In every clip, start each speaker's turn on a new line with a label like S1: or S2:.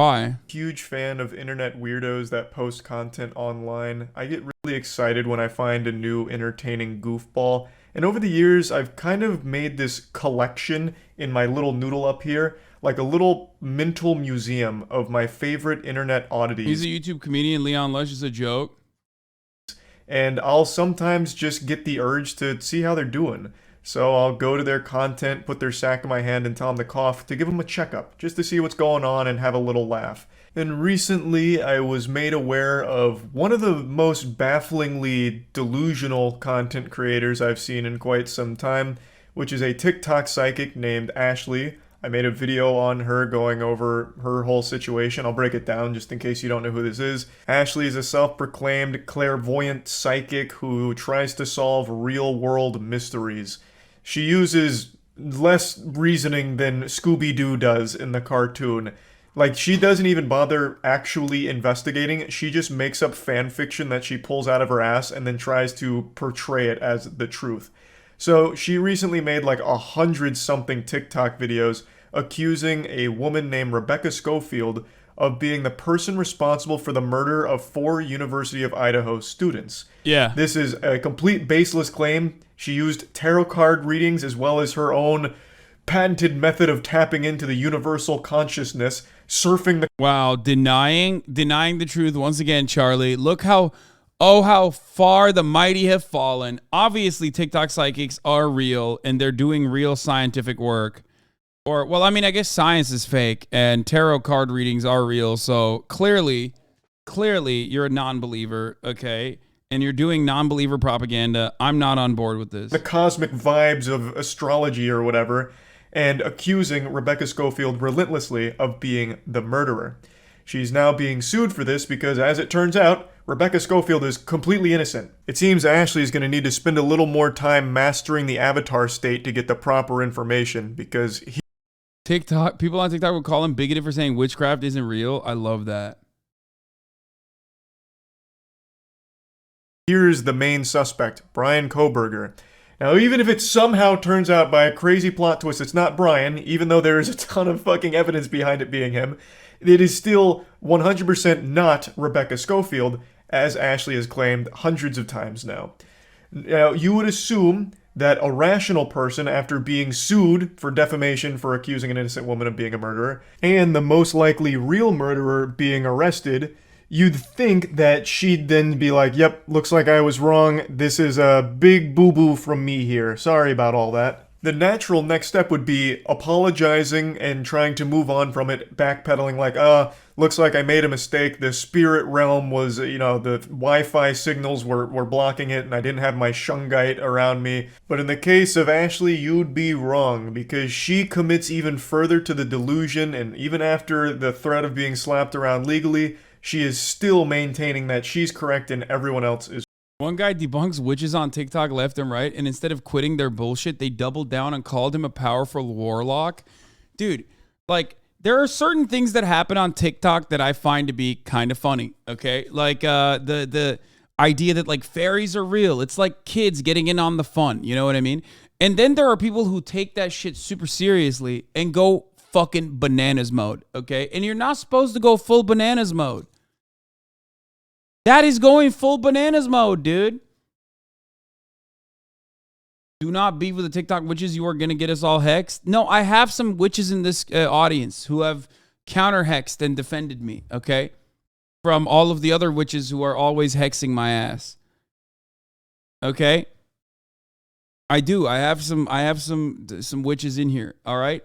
S1: Why?
S2: Huge fan of internet weirdos that post content online. I get really excited when I find a new entertaining goofball. And over the years, I've kind of made this collection in my little noodle up here, like a little mental museum of my favorite internet
S1: He's
S2: oddities.
S1: a YouTube comedian. Leon Lush is a joke.
S2: And I'll sometimes just get the urge to see how they're doing. So I'll go to their content, put their sack in my hand, and tell them to cough to give them a checkup, just to see what's going on and have a little laugh. And recently, I was made aware of one of the most bafflingly delusional content creators I've seen in quite some time, which is a TikTok psychic named Ashley. I made a video on her going over her whole situation. I'll break it down just in case you don't know who this is. Ashley is a self-proclaimed clairvoyant psychic who tries to solve real-world mysteries. She uses less reasoning than Scooby-Doo does in the cartoon. Like, she doesn't even bother actually investigating. She just makes up fan fiction that she pulls out of her ass and then tries to portray it as the truth. So she recently made like 100-something TikTok videos accusing a woman named Rebecca Schofield of being the person responsible for the murder of 4 University of Idaho students.
S1: Yeah.
S2: This is a complete baseless claim. She used tarot card readings as well as her own patented method of tapping into the universal consciousness, surfing the
S1: Wow. Denying the truth once again, Charlie. Look how far the mighty have fallen. Obviously, TikTok psychics are real and they're doing real scientific work. Or, well, I mean, I guess science is fake and tarot card readings are real. So clearly, you're a non-believer, okay? And you're doing non-believer propaganda. I'm not on board with this.
S2: the cosmic vibes of astrology or whatever, and accusing Rebecca Schofield relentlessly of being the murderer. She's now being sued for this because, as it turns out, Rebecca Schofield is completely innocent. It seems Ashley is going to need to spend a little more time mastering the avatar state to get the proper information because
S1: TikTok, people on TikTok would call him bigoted for saying witchcraft isn't real. I love that.
S2: here's the main suspect, Brian Koberger. Now, even if it somehow turns out by a crazy plot twist it's not Brian, even though there is a ton of fucking evidence behind it being him, it is still 100% not Rebecca Schofield, as Ashley has claimed hundreds of times now. Now, you would assume that a rational person, after being sued for defamation for accusing an innocent woman of being a murderer, and the most likely real murderer being arrested, you'd think that she'd then be like, yep, looks like I was wrong. This is a big boo-boo from me here. Sorry about all that. The natural next step would be apologizing and trying to move on from it, backpedaling like, looks like I made a mistake. The spirit realm was, the Wi-Fi signals were blocking it and I didn't have my shungite around me. But in the case of Ashley, you'd be wrong because she commits even further to the delusion, and even after the threat of being slapped around legally, she is still maintaining that she's correct and everyone else is.
S1: One guy debunks witches on TikTok left and right, and instead of quitting their bullshit, they doubled down and called him a powerful warlock. Dude, like, there are certain things that happen on TikTok that I find to be kind of funny, okay? Like, the idea that, like, fairies are real. It's like kids getting in on the fun, you know what I mean? And then there are people who take that shit super seriously and go fucking bananas mode, okay? And you're not supposed to go full bananas mode. That is going full bananas mode, dude. Do not beef with the TikTok witches. You are going to get us all hexed. No, I have some witches in this audience who have counter-hexed and defended me, okay? From all of the other witches who are always hexing my ass. Okay? I do. I have some witches in here, all right?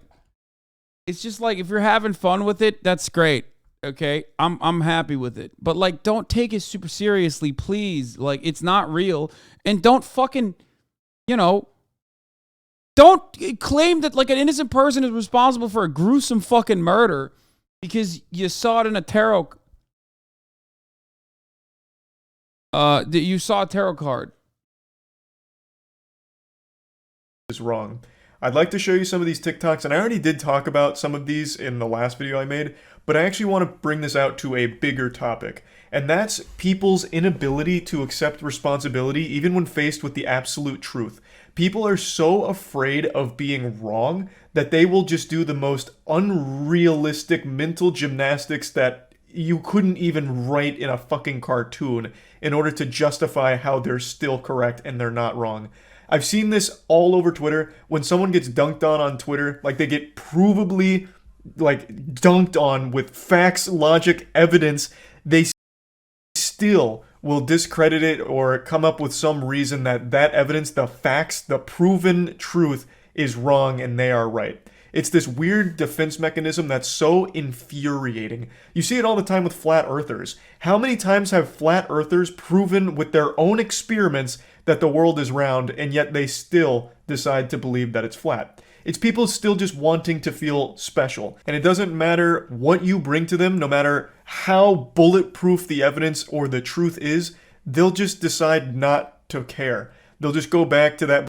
S1: It's just like, if you're having fun with it, that's great. Okay, I'm happy with it, but like, don't take it super seriously, please. Like, it's not real, and don't fucking, don't claim that like an innocent person is responsible for a gruesome fucking murder because you saw it in a tarot. You saw a tarot card.
S2: Is wrong. I'd like to show you some of these TikToks, and I already did talk about some of these in the last video I made, but I actually want to bring this out to a bigger topic, and that's people's inability to accept responsibility even when faced with the absolute truth. People are so afraid of being wrong that they will just do the most unrealistic mental gymnastics that you couldn't even write in a fucking cartoon in order to justify how they're still correct and they're not wrong. I've seen this all over Twitter. When someone gets dunked on Twitter, like they get provably like dunked on with facts, logic, evidence, they still will discredit it or come up with some reason that that evidence, the facts, the proven truth is wrong and they are right. It's this weird defense mechanism that's so infuriating. You see it all the time with flat earthers. How many times have flat earthers proven with their own experiments that the world is round, and yet they still decide to believe that it's flat? It's people still just wanting to feel special. And it doesn't matter what you bring to them, no matter how bulletproof the evidence or the truth is, they'll just decide not to care. They'll just go back to that.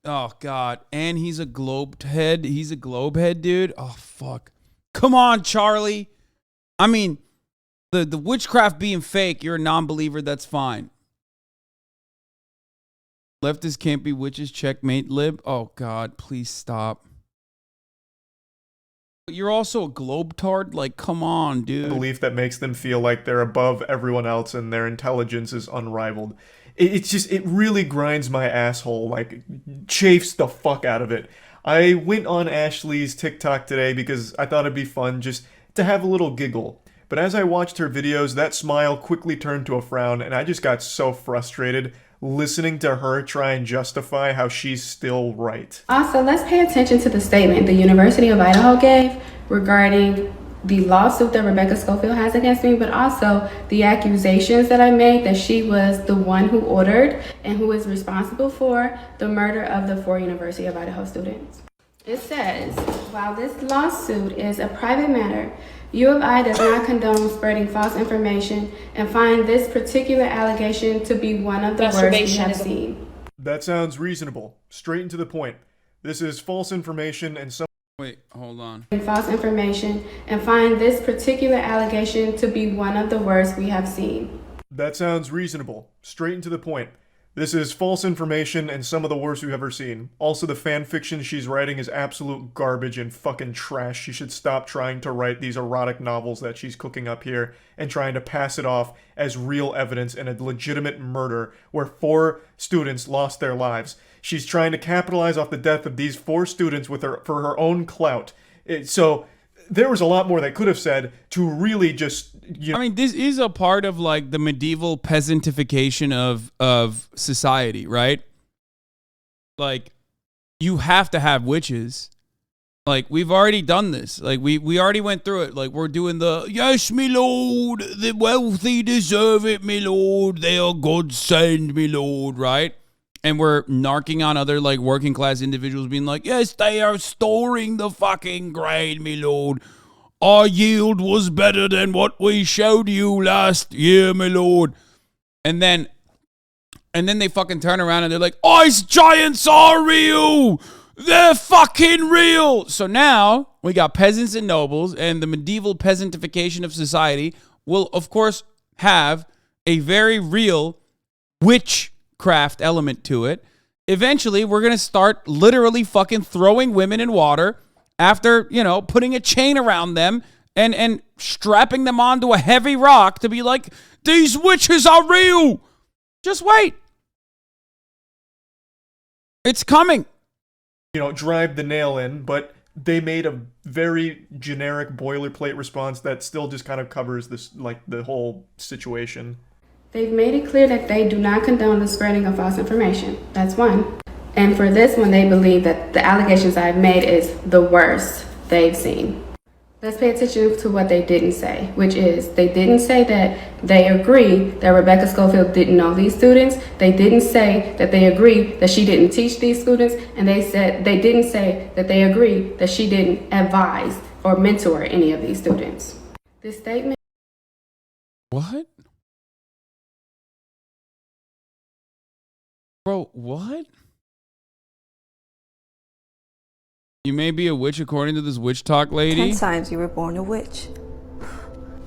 S1: Oh, God. And he's a globe head. He's a globe head, dude. Oh, fuck. Come on, Charlie. I mean, the witchcraft being fake, you're a non-believer, that's fine. Leftists can't be witches, checkmate, lib. Oh, God, please stop. But you're also a globetard? Like, come on, dude.
S2: Belief that makes them feel like they're above everyone else and their intelligence is unrivaled. It's just, it really grinds my asshole, like, chafes the fuck out of it. I went on Ashley's TikTok today because I thought it'd be fun just to have a little giggle. But as I watched her videos, that smile quickly turned to a frown, and I just got so frustrated listening to her try and justify how she's still right.
S3: Also, let's pay attention to the statement the University of Idaho gave regarding the lawsuit that Rebecca Schofield has against me, but also the accusations that I made that she was the one who ordered and who is responsible for the murder of the 4 University of Idaho students. It says, while this lawsuit is a private matter, U of I does not condone spreading false information and find this particular allegation to be one of the worst we have seen.
S2: That sounds reasonable. Straight and to the point. This is false information and some...
S1: Wait, hold on.
S3: False information and find this particular allegation to be one of the worst we have seen.
S2: That sounds reasonable. Straight and to the point. This is false information and some of the worst we've ever seen. Also, the fan fiction she's writing is absolute garbage and fucking trash. She should stop trying to write these erotic novels that she's cooking up here and trying to pass it off as real evidence in a legitimate murder where 4 students lost their lives. She's trying to capitalize off the death of these 4 students for her own clout. So there was a lot more they could have said to really just, you know.
S1: I mean, this is a part of like the medieval peasantification of society, right? Like, you have to have witches. Like, we've already done this. Like, we already went through it. Like, we're doing the, yes, me lord, the wealthy deserve it, me lord, they are God send, me lord, right? And we're narking on other, like, working class individuals being like, yes, they are storing the fucking grain, me lord. Our yield was better than what we showed you last year, my lord. And then they fucking turn around and they're like, ice giants are real. They're fucking real. So now we got peasants and nobles, and the medieval peasantification of society will, of course, have a very real witchcraft element to it. Eventually, we're going to start literally fucking throwing women in water after, you know, putting a chain around them and strapping them onto a heavy rock to be like, these witches are real. Just wait. It's coming.
S2: You know, drive the nail in, but they made a very generic boilerplate response that still just kind of covers this, like, the whole situation.
S3: They've made it clear that they do not condone the spreading of false information. That's one. And for this one, they believe that the allegations I've made is the worst they've seen. Let's pay attention to what they didn't say, which is they didn't say that they agree that Rebecca Schofield didn't know these students. They didn't say that they agree that she didn't teach these students. And they didn't say that they agree that she didn't advise or mentor any of these students. This statement.
S1: What? Bro, what? You may be a witch according to this witch talk lady.
S4: 10 times you were born a witch.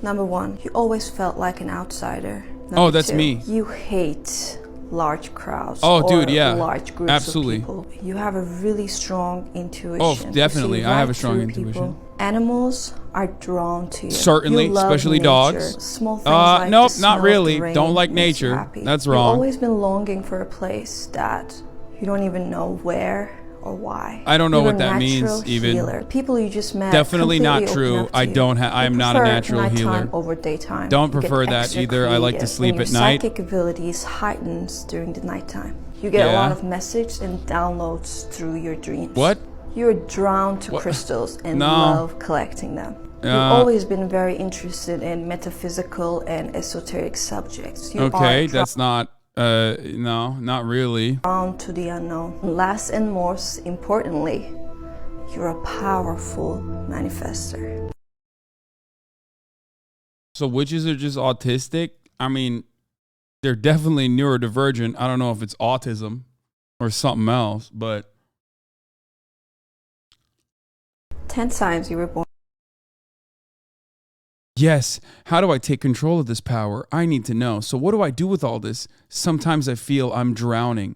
S4: Number 1, you always felt like an outsider. Number
S1: Oh, that's
S4: 2,
S1: me.
S4: You hate large crowds
S1: Oh,
S4: or
S1: dude, yeah.
S4: large groups
S1: Absolutely.
S4: of people. You have a really strong intuition.
S1: Oh,
S4: You
S1: definitely.
S4: see
S1: I have
S4: right
S1: a strong
S4: through
S1: intuition.
S4: people. Animals are drawn to you.
S1: Certainly,
S4: You love
S1: especially
S4: nature.
S1: dogs.
S4: Small things like
S1: Nope,
S4: the
S1: not
S4: smell
S1: really.
S4: Of the rain
S1: Don't like
S4: makes you
S1: nature.
S4: happy.
S1: That's
S4: You've
S1: wrong.
S4: always been longing for a place that you don't even know where or why.
S1: I don't know
S4: You're
S1: what
S4: a
S1: that means,
S4: natural
S1: even.
S4: Healer. People you just met
S1: Definitely not
S4: completely open
S1: true.
S4: up to
S1: I
S4: you.
S1: don't have. I
S4: You
S1: am not a
S4: prefer
S1: natural
S4: nighttime
S1: healer.
S4: over daytime.
S1: Don't
S4: You get
S1: prefer that
S4: extra
S1: either. I like to
S4: creative
S1: sleep
S4: when
S1: at
S4: your
S1: night.
S4: Psychic abilities heightens during the nighttime. You get a
S1: Yeah.
S4: lot of messages and downloads through your dreams.
S1: What?
S4: You're drawn to
S1: What?
S4: crystals and
S1: No.
S4: love collecting them. You've always been very interested in metaphysical and esoteric subjects. You
S1: Okay,
S4: are
S1: that's not. No, not really.
S4: drawn to the unknown. Last and most importantly, you're a powerful manifester.
S1: So witches are just autistic? I mean, they're definitely neurodivergent. I don't know if it's autism or something else, but
S4: 10 times you were born.
S1: yes. How do I take control of this power? I need to know. So what do I do with all this? Sometimes I feel I'm drowning.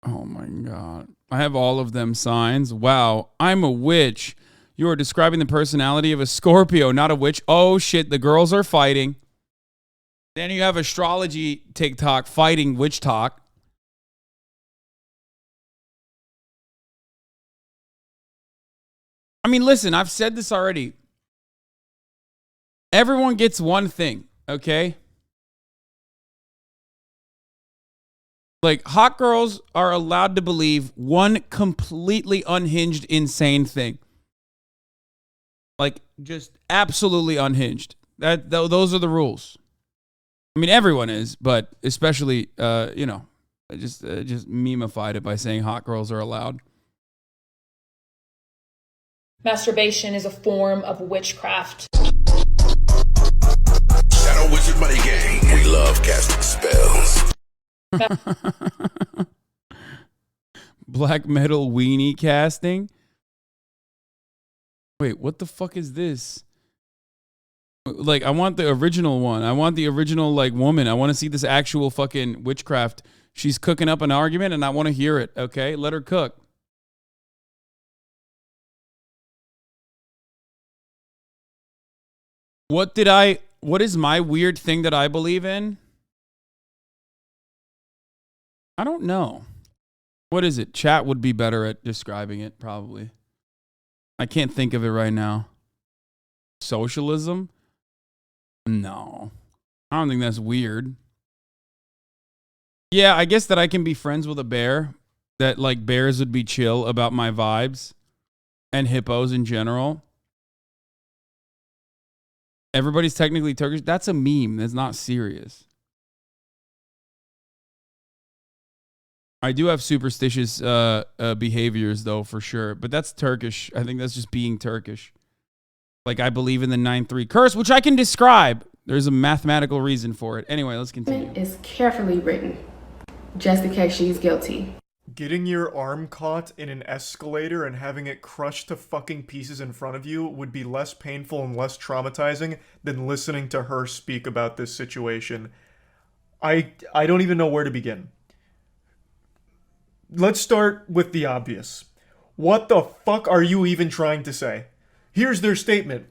S1: Oh my God. I have all of them signs. Wow. I'm a witch. You are describing the personality of a Scorpio, not a witch. Oh shit. The girls are fighting. Then you have astrology TikTok fighting witch talk. I mean, listen, I've said this already. Everyone gets one thing, okay? Like, hot girls are allowed to believe one completely unhinged, insane thing. Like, just absolutely unhinged. Those are the rules. I mean, everyone is, but especially, you know, I just memeified it by saying hot girls are allowed.
S5: Masturbation is a form of witchcraft.
S6: Shadow Wizard Money Gang. We love casting spells.
S1: Black metal weenie casting. Wait, what the fuck is this? Like, I want the original one. I want the original, like, woman. I want to see this actual fucking witchcraft. She's cooking up an argument and I want to hear it, okay? Let her cook. What is my weird thing that I believe in? I don't know. What is it? Chat would be better at describing it, probably. I can't think of it right now. Socialism? No. I don't think that's weird. Yeah, I guess that I can be friends with a bear. That, like, bears would be chill about my vibes. And hippos in general. Everybody's technically Turkish. That's a meme. That's not serious. I do have superstitious behaviors, though, for sure. But that's Turkish. I think that's just being Turkish. Like, I believe in the 9-3 curse, which I can describe. There's a mathematical reason for it. Anyway, let's continue.
S3: Is carefully written, just in case she's guilty.
S2: Getting your arm caught in an escalator and having it crushed to fucking pieces in front of you would be less painful and less traumatizing than listening to her speak about this situation. I don't even know where to begin. Let's start with the obvious. What the fuck are you even trying to say? Here's their statement.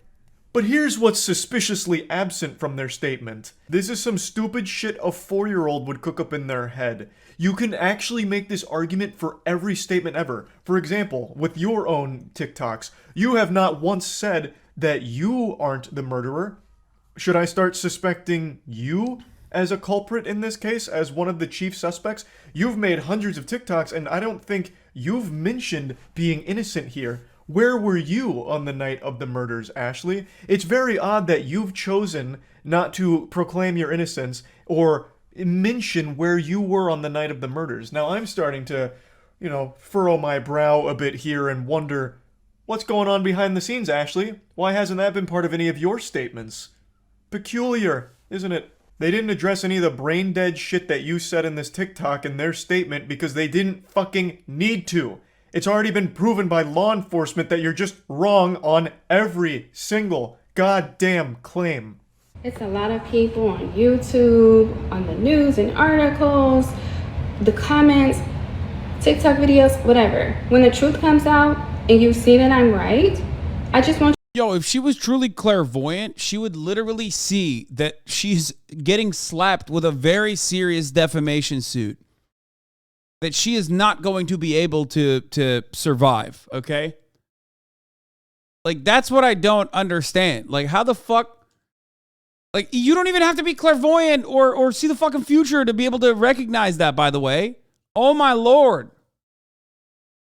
S2: But here's what's suspiciously absent from their statement. This is some stupid shit a 4-year-old would cook up in their head. You can actually make this argument for every statement ever. For example, with your own TikToks, you have not once said that you aren't the murderer. Should I start suspecting you as a culprit in this case, as one of the chief suspects? You've made hundreds of TikToks, and I don't think you've mentioned being innocent here. Where were you on the night of the murders, Ashley? It's very odd that you've chosen not to proclaim your innocence or mention where you were on the night of the murders. Now I'm starting to, furrow my brow a bit here and wonder, what's going on behind the scenes, Ashley? Why hasn't that been part of any of your statements? Peculiar, isn't it? They didn't address any of the brain dead shit that you said in this TikTok in their statement because they didn't fucking need to. It's already been proven by law enforcement that you're just wrong on every single goddamn claim.
S3: It's a lot of people on YouTube, on the news and articles, the comments, TikTok videos, whatever. When the truth comes out and you see that I'm right, I just want
S1: Yo, if she was truly clairvoyant, she would literally see that she's getting slapped with a very serious defamation suit that she is not going to be able to survive, okay? Like, that's what I don't understand. Like, how the fuck... Like, you don't even have to be clairvoyant or see the fucking future to be able to recognize that, by the way. Oh, my Lord.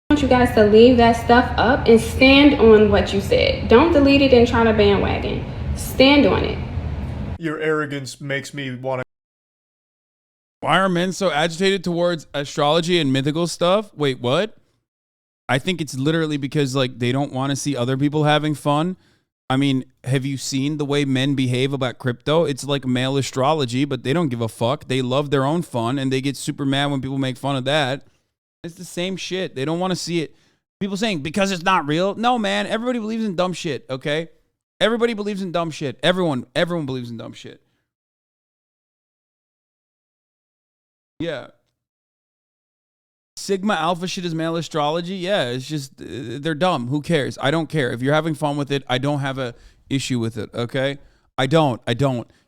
S3: I want you guys to leave that stuff up and stand on what you said. Don't delete it and try to bandwagon. Stand on it.
S2: Your arrogance makes me want to...
S1: Why are men so agitated towards astrology and mythical stuff? Wait, what? I think it's literally because, like, they don't want to see other people having fun. I mean, have you seen the way men behave about crypto? It's like male astrology, but they don't give a fuck. They love their own fun, and they get super mad when people make fun of that. It's the same shit. They don't want to see it. People saying, because it's not real. No, man. Everybody believes in dumb shit, okay? Everybody believes in dumb shit. Everyone believes in dumb shit. Yeah. Sigma Alpha shit is male astrology. Yeah, it's just, they're dumb. Who cares? I don't care. If you're having fun with it, I don't have a issue with it, okay? I don't.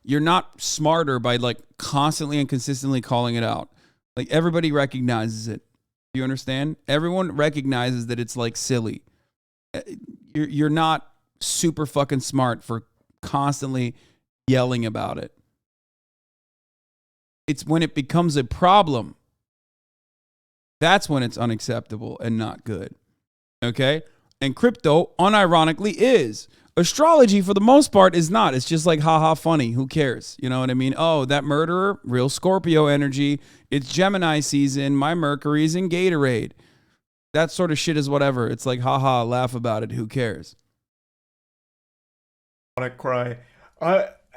S1: You're not smarter by, like, constantly and consistently calling it out. Like, everybody recognizes it. You understand? Everyone recognizes that it's, like, silly. You're not super fucking smart for constantly yelling about it. It's when it becomes a problem. That's when it's unacceptable and not good. Okay? And crypto, unironically, is. Astrology, for the most part, is not. It's just like, haha, funny. Who cares? You know what I mean? Oh, that murderer, real Scorpio energy. It's Gemini season. My Mercury's in Gatorade. That sort of shit is whatever. It's like, haha, laugh about it. Who cares?
S2: Want to cry.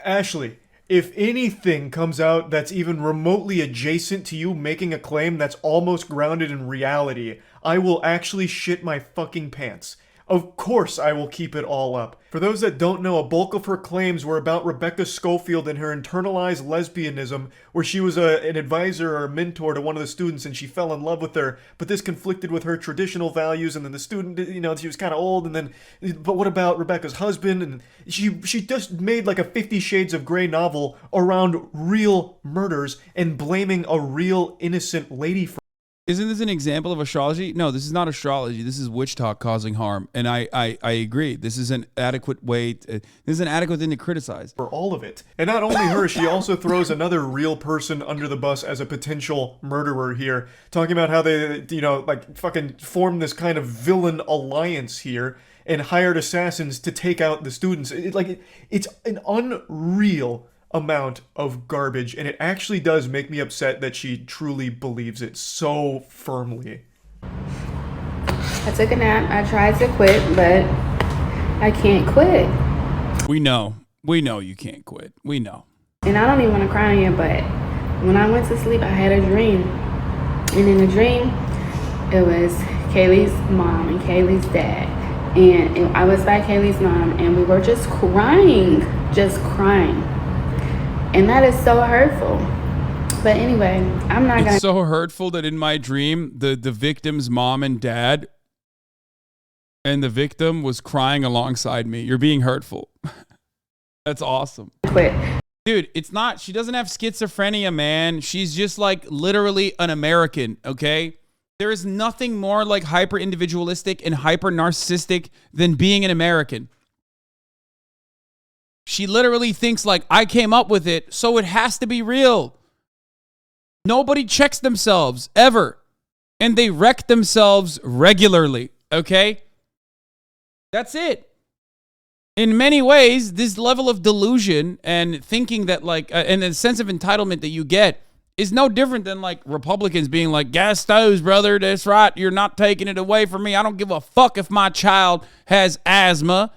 S2: Ashley, if anything comes out that's even remotely adjacent to you making a claim that's almost grounded in reality, I will actually shit my fucking pants. Of course I will keep it all up. For those that don't know, a bulk of her claims were about Rebecca Schofield and her internalized lesbianism, where she was an advisor or a mentor to one of the students and she fell in love with her, but this conflicted with her traditional values, and then the student, you know, she was kind of old, and then, but what about Rebecca's husband? And she just made like a 50 Shades of Grey novel around real murders and blaming a real innocent lady for...
S1: Isn't this an example of astrology? No, this is not astrology. This is witch talk causing harm. And I agree. This is an adequate way. This is an adequate thing to criticize.
S2: For all of it. And not only her, she also throws another real person under the bus as a potential murderer here. Talking about how they, you know, like fucking formed this kind of villain alliance here and hired assassins to take out the students. It's an unreal amount of garbage, and it actually does make me upset that she truly believes it so firmly.
S3: I took a nap. I tried to quit, but I can't quit.
S1: We know you can't quit. We know.
S3: And I don't even want to cry on you, but when I went to sleep, I had a dream. And in the dream, it was Kaylee's mom and Kaylee's dad. And I was by Kaylee's mom, and we were just crying. And that is so hurtful. But anyway, I'm not gonna...
S1: It's so hurtful that in my dream, the victim's mom and dad and the victim was crying alongside me. You're being hurtful. That's awesome.
S3: Quit.
S1: Dude, it's not... She doesn't have schizophrenia, man. She's just like literally an American, okay? There is nothing more like hyper-individualistic and hyper-narcissistic than being an American. She literally thinks like, I came up with it, so it has to be real. Nobody checks themselves, ever. And they wreck themselves regularly, okay? That's it. In many ways, this level of delusion and thinking that like, and the sense of entitlement that you get is no different than like Republicans being like, gas stoves, brother, that's right, you're not taking it away from me. I don't give a fuck if my child has asthma.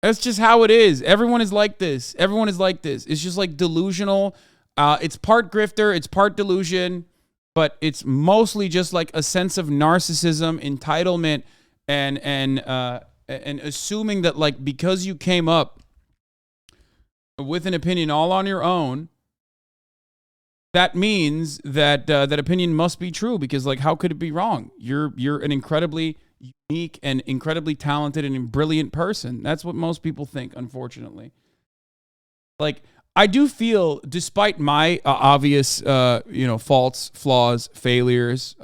S1: That's just how it is. Everyone is like this. Everyone is like this. It's just like delusional. It's part grifter, it's part delusion, but it's mostly just like a sense of narcissism, entitlement, and assuming that like because you came up with an opinion all on your own, that means that that opinion must be true, because like how could it be wrong? You're an incredibly unique and incredibly talented and brilliant person. That's what most people think, unfortunately. Like, I do feel, despite my obvious faults, flaws, failures,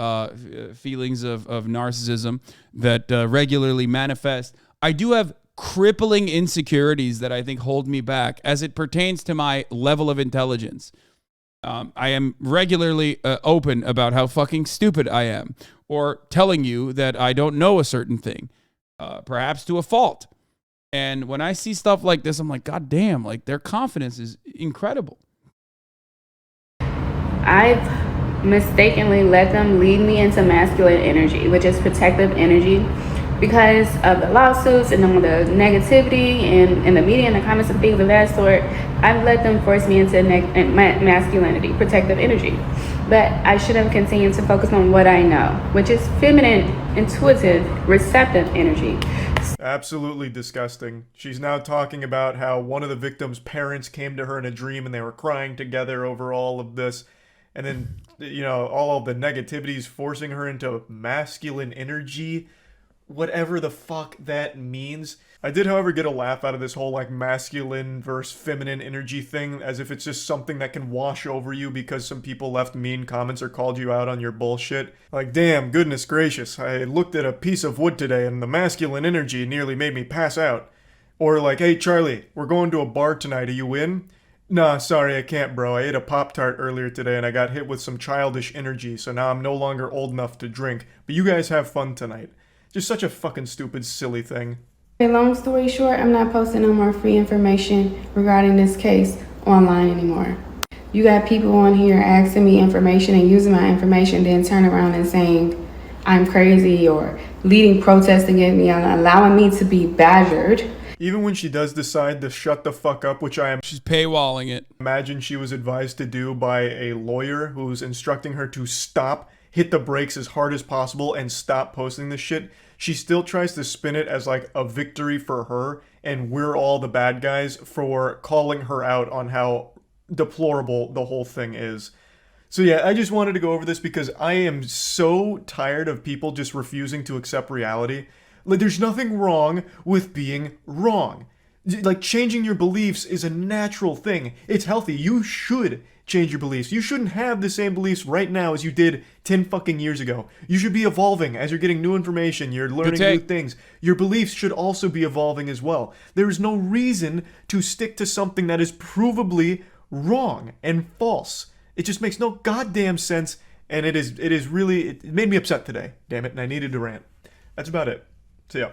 S1: feelings of narcissism that regularly manifest, I do have crippling insecurities that I think hold me back as it pertains to my level of intelligence. I am regularly open about how fucking stupid I am, or telling you that I don't know a certain thing, perhaps to a fault. And when I see stuff like this, I'm like, God damn, like their confidence is incredible.
S3: I've mistakenly let them lead me into masculine energy, which is protective energy, because of the lawsuits and all the negativity and the media and the comments and things of that sort. I've let them force me into masculinity, protective energy. But I should have continued to focus on what I know, which is feminine, intuitive, receptive energy.
S2: Absolutely disgusting. She's now talking about how one of the victim's parents came to her in a dream and they were crying together over all of this. And then, all of the negativities forcing her into masculine energy. Whatever the fuck that means. I did, however, get a laugh out of this whole like masculine versus feminine energy thing, as if it's just something that can wash over you because some people left mean comments or called you out on your bullshit. Like, damn, goodness gracious, I looked at a piece of wood today and the masculine energy nearly made me pass out. Or like, hey Charlie, we're going to a bar tonight, are you in? Nah, sorry, I can't, bro. I ate a Pop-Tart earlier today and I got hit with some childish energy, so now I'm no longer old enough to drink. But you guys have fun tonight. Just such a fucking stupid, silly thing.
S3: Long story short, I'm not posting no more free information regarding this case online anymore. You got people on here asking me information and using my information, then turn around and saying I'm crazy or leading protests against me and allowing me to be badgered.
S2: Even when she does decide to shut the fuck up, which
S1: she's paywalling it.
S2: Imagine she was advised to do by a lawyer who's instructing her to stop, hit the brakes as hard as possible, and stop posting this shit. She still tries to spin it as like a victory for her, and we're all the bad guys for calling her out on how deplorable the whole thing is. So yeah, I just wanted to go over this because I am so tired of people just refusing to accept reality. Like, there's nothing wrong with being wrong. Like, changing your beliefs is a natural thing. It's healthy. You should change your beliefs. You shouldn't have the same beliefs right now as you did 10 fucking years ago. You should be evolving as you're getting new information, you're learning new things. Your beliefs should also be evolving as well. There is no reason to stick to something that is provably wrong and false. It just makes no goddamn sense, and it made me upset today, damn it, and I needed to rant. That's about it. See ya.